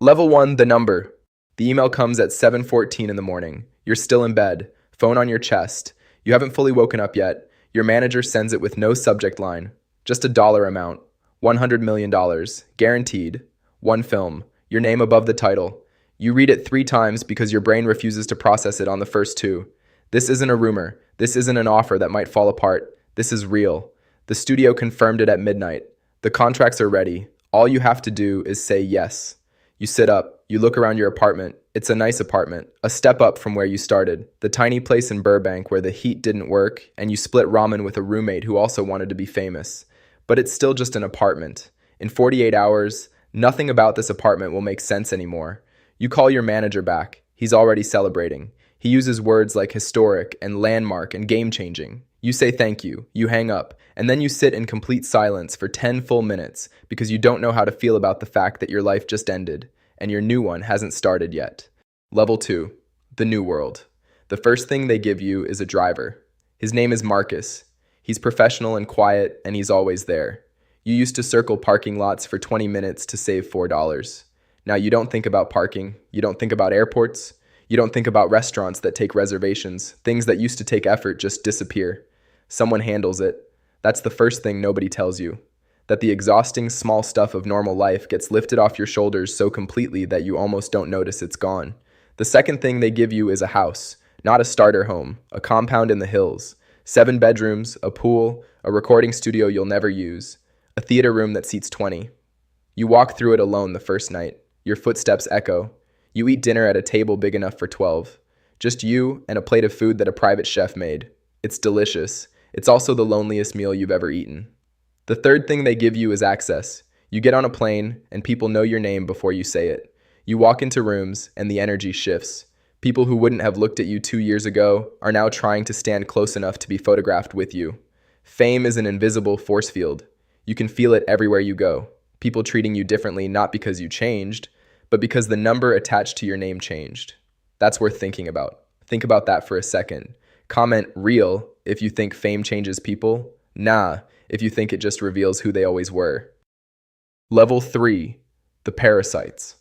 Level 1, the number. The email comes at 7:14 in the morning. You're still in bed, phone on your chest. You haven't fully woken up yet. Your manager sends it with no subject line, just a dollar amount. $100 million, guaranteed. One film, your name above the title. You read it 3 times because your brain refuses to process it on the first 2. This isn't a rumor. This isn't an offer that might fall apart. This is real. The studio confirmed it at midnight. The contracts are ready. All you have to do is say yes. You sit up. You look around your apartment. It's a nice apartment, a step up from where you started. The tiny place in Burbank where the heat didn't work and you split ramen with a roommate who also wanted to be famous. But it's still just an apartment. In 48 hours, nothing about this apartment will make sense anymore. You call your manager back. He's already celebrating. He uses words like historic and landmark and game-changing. You say thank you, you hang up, and then you sit in complete silence for 10 full minutes because you don't know how to feel about the fact that your life just ended and your new one hasn't started yet. Level 2, the new world. The first thing they give you is a driver. His name is Marcus. He's professional and quiet, and he's always there. You used to circle parking lots for 20 minutes to save $4. Now you don't think about parking, you don't think about airports, you don't think about restaurants that take reservations. Things that used to take effort just disappear. Someone handles it. That's the first thing nobody tells you. That the exhausting small stuff of normal life gets lifted off your shoulders so completely that you almost don't notice it's gone. The second thing they give you is a house, not a starter home, a compound in the hills. 7 bedrooms, a pool, a recording studio you'll never use, a theater room that seats 20. You walk through it alone the first night. Your footsteps echo. You eat dinner at a table big enough for 12. Just you and a plate of food that a private chef made. It's delicious. It's also the loneliest meal you've ever eaten. The third thing they give you is access. You get on a plane and people know your name before you say it. You walk into rooms and the energy shifts. People who wouldn't have looked at you 2 years ago are now trying to stand close enough to be photographed with you. Fame is an invisible force field. You can feel it everywhere you go. People treating you differently not because you changed, but because the number attached to your name changed. That's worth thinking about. Think about that for a second. Comment real if you think fame changes people. Nah, if you think it just reveals who they always were. Level 3, the parasites.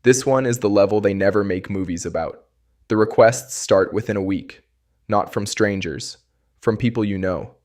This one is the level they never make movies about. The requests start within a week, not from strangers, from people you know.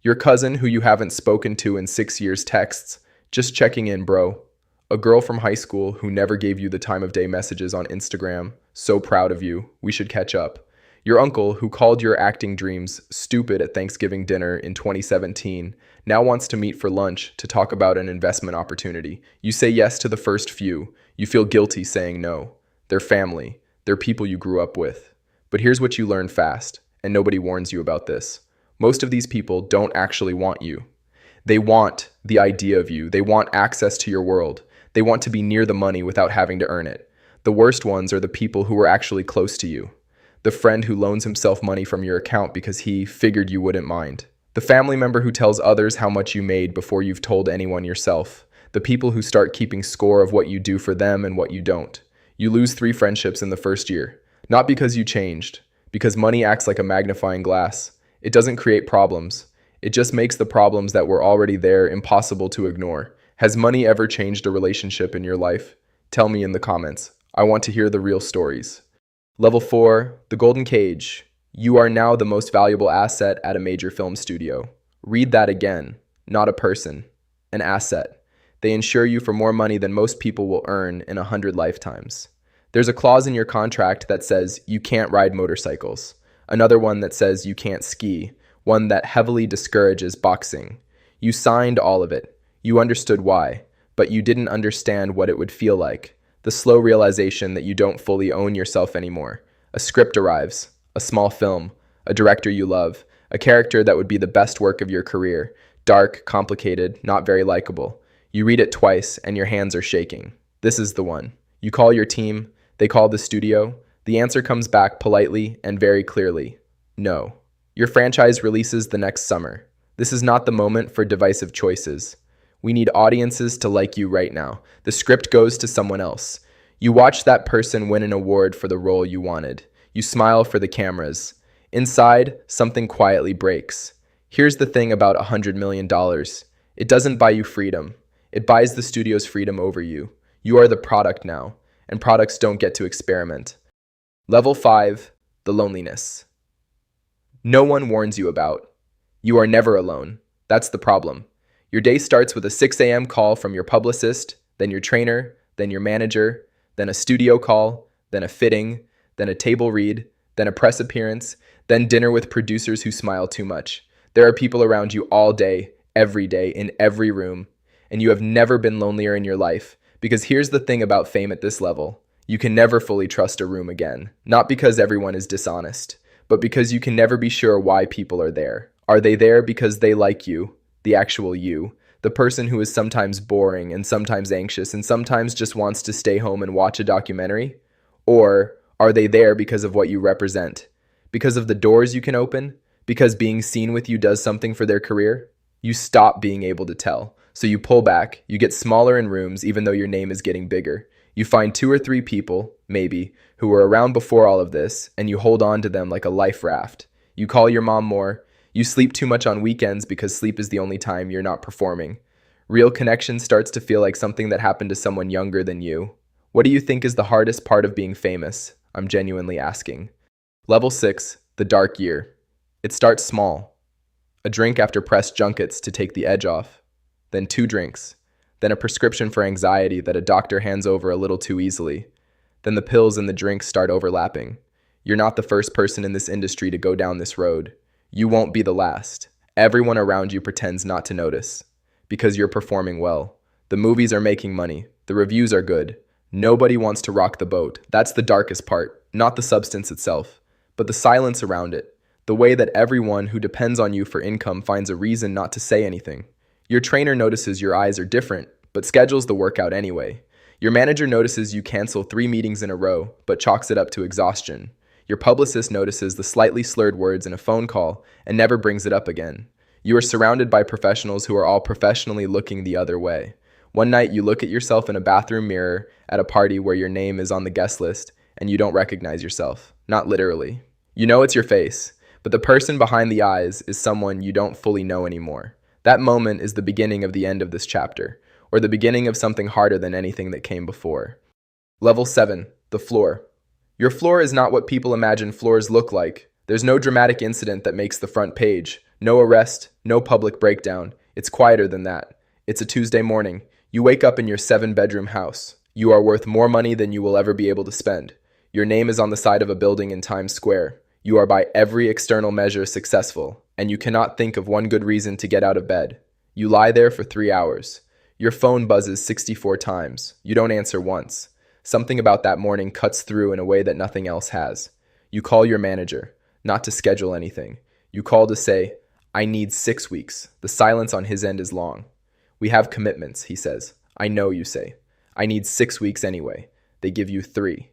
Your cousin who you haven't spoken to in 6 years texts, just checking in, bro. A girl from high school who never gave you the time of day messages on Instagram, so proud of you, we should catch up. Your uncle who called your acting dreams stupid at Thanksgiving dinner in 2017 now wants to meet for lunch to talk about an investment opportunity. You say yes to the first few. You feel guilty saying no. They're family. They're people you grew up with. But here's what you learn fast, and nobody warns you about this. Most of these people don't actually want you. They want the idea of you. They want access to your world. They want to be near the money without having to earn it. The worst ones are the people who are actually close to you. The friend who loans himself money from your account because he figured you wouldn't mind. The family member who tells others how much you made before you've told anyone yourself. The people who start keeping score of what you do for them and what you don't. You lose 3 friendships in the first year. Not because you changed, because money acts like a magnifying glass. It doesn't create problems. It just makes the problems that were already there impossible to ignore. Has money ever changed a relationship in your life? Tell me in the comments. I want to hear the real stories. Level 4, the golden cage. You are now the most valuable asset at a major film studio. Read that again. Not a person. An asset. They insure you for more money than most people will earn in 100 lifetimes. There's a clause in your contract that says you can't ride motorcycles. Another one that says you can't ski. One that heavily discourages boxing. You signed all of it. You understood why, but you didn't understand what it would feel like. The slow realization that you don't fully own yourself anymore. A script arrives, a small film, a director you love, a character that would be the best work of your career. Dark, complicated, not very likable. You read it twice and your hands are shaking. This is the one. You call your team, they call the studio. The answer comes back politely and very clearly. No. Your franchise releases the next summer. This is not the moment for divisive choices. We need audiences to like you right now. The script goes to someone else. You watch that person win an award for the role you wanted. You smile for the cameras. Inside, something quietly breaks. Here's the thing about $100 million. It doesn't buy you freedom. It buys the studio's freedom over you. You are the product now. and products don't get to experiment. Level 5, the loneliness. No one warns you about. You are never alone. That's the problem. Your day starts with a 6 a.m. call from your publicist, then your trainer, then your manager, then a studio call, then a fitting, then a table read, then a press appearance, then dinner with producers who smile too much. There are people around you all day, every day, in every room, and you have never been lonelier in your life. Because here's the thing about fame at this level. You can never fully trust a room again. Not because everyone is dishonest, but because you can never be sure why people are there. Are they there because they like you, the actual you, the person who is sometimes boring and sometimes anxious and sometimes just wants to stay home and watch a documentary? Or are they there because of what you represent? Because of the doors you can open? Because being seen with you does something for their career? You stop being able to tell. So you pull back, you get smaller in rooms even though your name is getting bigger. You find 2 or 3 people, maybe, who were around before all of this, and you hold on to them like a life raft. You call your mom more. You sleep too much on weekends because sleep is the only time you're not performing. Real connection starts to feel like something that happened to someone younger than you. What do you think is the hardest part of being famous? I'm genuinely asking. Level 6, the dark year. It starts small. A drink after press junkets to take the edge off. Then 2 drinks. Then a prescription for anxiety that a doctor hands over a little too easily. Then the pills and the drinks start overlapping. You're not the first person in this industry to go down this road. You won't be the last. Everyone around you pretends not to notice. Because you're performing well. The movies are making money. The reviews are good. Nobody wants to rock the boat. That's the darkest part. Not the substance itself, but the silence around it. The way that everyone who depends on you for income finds a reason not to say anything. Your trainer notices your eyes are different, but schedules the workout anyway. Your manager notices you cancel 3 meetings in a row, but chalks it up to exhaustion. Your publicist notices the slightly slurred words in a phone call and never brings it up again. You are surrounded by professionals who are all professionally looking the other way. One night you look at yourself in a bathroom mirror at a party where your name is on the guest list and you don't recognize yourself. Not literally. You know it's your face, but the person behind the eyes is someone you don't fully know anymore. That moment is the beginning of the end of this chapter, or the beginning of something harder than anything that came before. Level 7, the floor. Your floor is not what people imagine floors look like. There's no dramatic incident that makes the front page, no arrest, no public breakdown. It's quieter than that. It's a Tuesday morning. You wake up in your 7-bedroom house. You are worth more money than you will ever be able to spend. Your name is on the side of a building in Times Square. You are by every external measure successful, and you cannot think of one good reason to get out of bed. You lie there for 3 hours. Your phone buzzes 64 times. You don't answer once. Something about that morning cuts through in a way that nothing else has. You call your manager, not to schedule anything. You call to say, I need 6 weeks. The silence on his end is long. We have commitments, he says. I know, you say. I need 6 weeks anyway. They give you 3.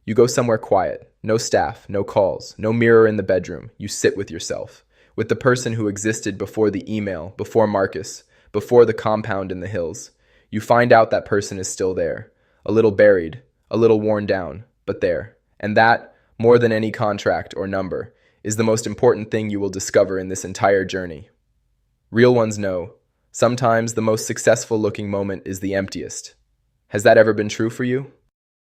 You go somewhere quiet. No staff, no calls, no mirror in the bedroom. You sit with yourself. With the person who existed before the email, before Marcus, before the compound in the hills. You find out that person is still there. A little buried, a little worn down, but there. And that, more than any contract or number, is the most important thing you will discover in this entire journey. Real ones know. Sometimes the most successful looking moment is the emptiest. Has that ever been true for you?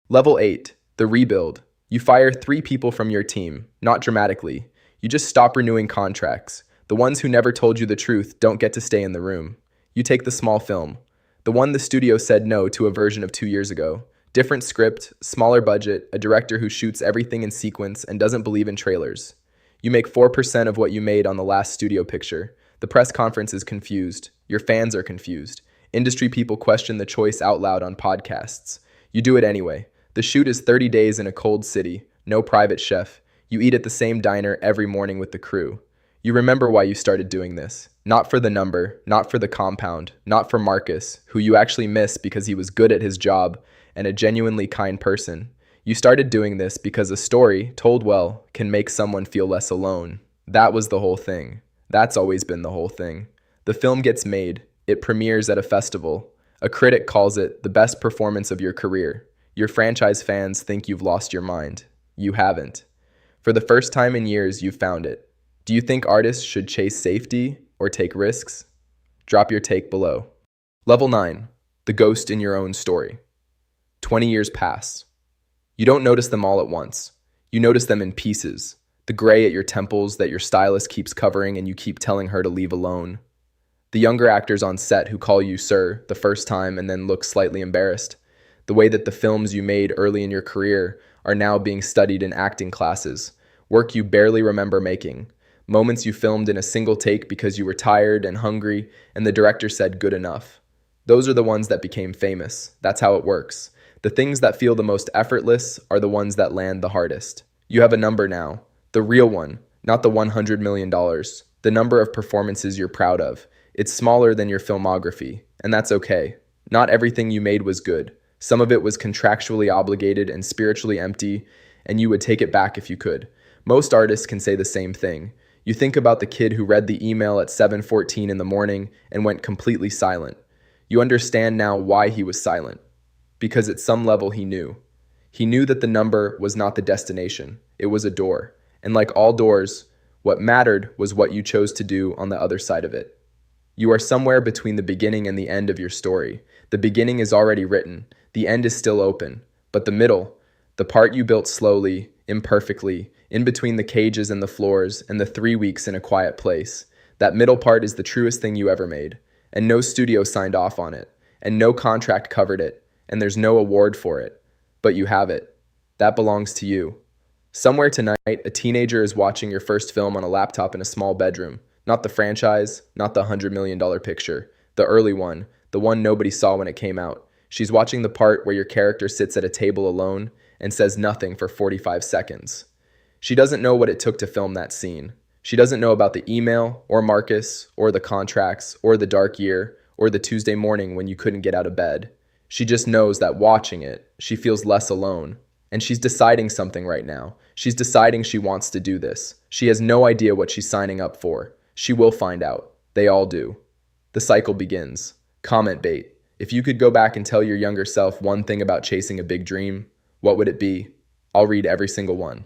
Level 8, the rebuild. You fire 3 people from your team, not dramatically. You just stop renewing contracts. The ones who never told you the truth don't get to stay in the room. You take the small film. The one the studio said no to a version of 2 years ago. Different script, smaller budget, a director who shoots everything in sequence and doesn't believe in trailers. You make 4% of what you made on the last studio picture. The press conference is confused. Your fans are confused. Industry people question the choice out loud on podcasts. You do it anyway. The shoot is 30 days in a cold city. No private chef. You eat at the same diner every morning with the crew. You remember why you started doing this. Not for the number, not for the compound, not for Marcus, who you actually miss because he was good at his job and a genuinely kind person. You started doing this because a story, told well, can make someone feel less alone. That was the whole thing. That's always been the whole thing. The film gets made. It premieres at a festival. A critic calls it the best performance of your career. Your franchise fans think you've lost your mind. You haven't. For the first time in years, you've found it. Do you think artists should chase safety or take risks? Drop your take below. Level 9, the ghost in your own story. 20 years pass. You don't notice them all at once. You notice them in pieces. The gray at your temples that your stylist keeps covering and you keep telling her to leave alone. The younger actors on set who call you sir the first time and then look slightly embarrassed. The way that the films you made early in your career are now being studied in acting classes. Work you barely remember making. Moments you filmed in a single take because you were tired and hungry and the director said good enough. Those are the ones that became famous. That's how it works. The things that feel the most effortless are the ones that land the hardest. You have a number now. The real one, not the $100 million. The number of performances you're proud of. It's smaller than your filmography, and that's okay. Not everything you made was good. Some of it was contractually obligated and spiritually empty, and you would take it back if you could. Most artists can say the same thing. You think about the kid who read the email at 7:14 in the morning and went completely silent. You understand now why he was silent. Because at some level he knew. He knew that the number was not the destination. It was a door. And like all doors, what mattered was what you chose to do on the other side of it. You are somewhere between the beginning and the end of your story. The beginning is already written. The end is still open. But the middle, the part you built slowly, imperfectly, in between the cages and the floors and the 3 weeks in a quiet place, that middle part is the truest thing you ever made. And no studio signed off on it. And no contract covered it. And there's no award for it. But you have it. That belongs to you. Somewhere tonight, a teenager is watching your first film on a laptop in a small bedroom. Not the franchise, not the $100 million picture. The early one, the one nobody saw when it came out. She's watching the part where your character sits at a table alone and says nothing for 45 seconds. She doesn't know what it took to film that scene. She doesn't know about the email, or Marcus, or the contracts, or the dark year, or the Tuesday morning when you couldn't get out of bed. She just knows that watching it, she feels less alone. And she's deciding something right now. She's deciding she wants to do this. She has no idea what she's signing up for. She will find out. They all do. The cycle begins. Comment bait. If you could go back and tell your younger self one thing about chasing a big dream, what would it be? I'll read every single one.